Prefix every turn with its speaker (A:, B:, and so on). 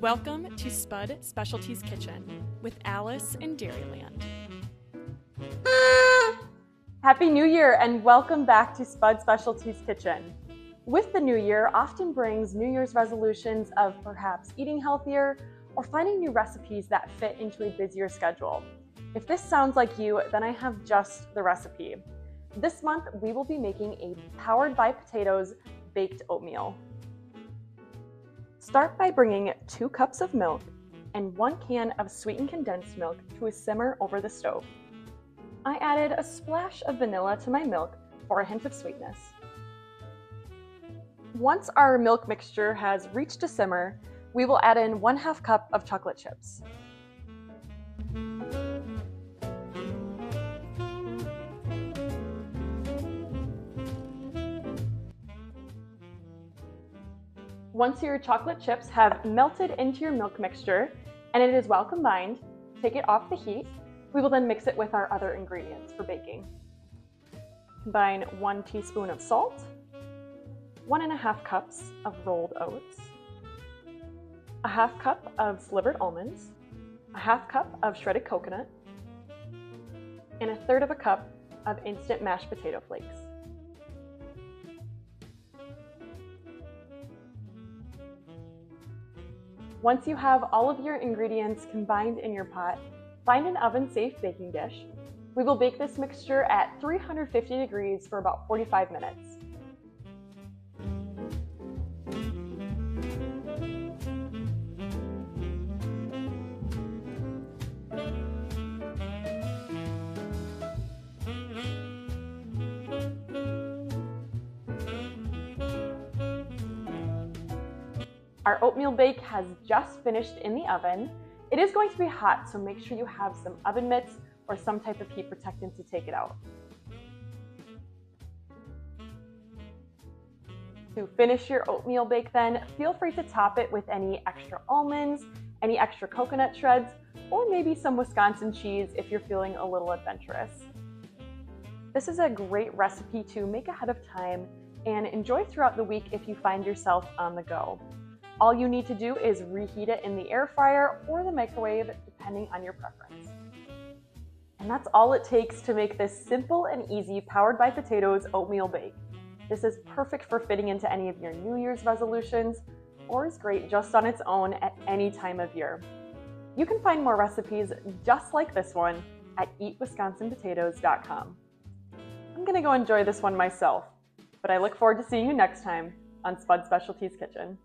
A: Welcome to Spud Specialties Kitchen with Alice in Dairyland.
B: Happy New Year and welcome back to Spud Specialties Kitchen. With the new year often brings New Year's resolutions of perhaps eating healthier or finding new recipes that fit into a busier schedule. If this sounds like you, then I have just the recipe. This month we will be making a powered by potatoes baked oatmeal. Start by bringing 2 cups of milk and 1 can of sweetened condensed milk to a simmer over the stove. I added a splash of vanilla to my milk for a hint of sweetness. Once our milk mixture has reached a simmer, we will add in 1/2 cup of chocolate chips. Once your chocolate chips have melted into your milk mixture and it is well combined, take it off the heat. We will then mix it with our other ingredients for baking. Combine 1 teaspoon of salt, 1½ cups of rolled oats, 1/2 cup of slivered almonds, 1/2 cup of shredded coconut, and 1/3 cup of instant mashed potato flakes. Once you have all of your ingredients combined in your pot, find an oven-safe baking dish. We will bake this mixture at 350 degrees for about 45 minutes. Our oatmeal bake has just finished in the oven. It is going to be hot, so make sure you have some oven mitts or some type of heat protectant to take it out. To finish your oatmeal bake then, feel free to top it with any extra almonds, any extra coconut shreds, or maybe some Wisconsin cheese if you're feeling a little adventurous. This is a great recipe to make ahead of time and enjoy throughout the week if you find yourself on the go. All you need to do is reheat it in the air fryer or the microwave, depending on your preference. And that's all it takes to make this simple and easy powered by potatoes oatmeal bake. This is perfect for fitting into any of your New Year's resolutions, or is great just on its own at any time of year. You can find more recipes just like this one at eatwisconsinpotatoes.com. I'm gonna go enjoy this one myself, but I look forward to seeing you next time on Spud Specialties Kitchen.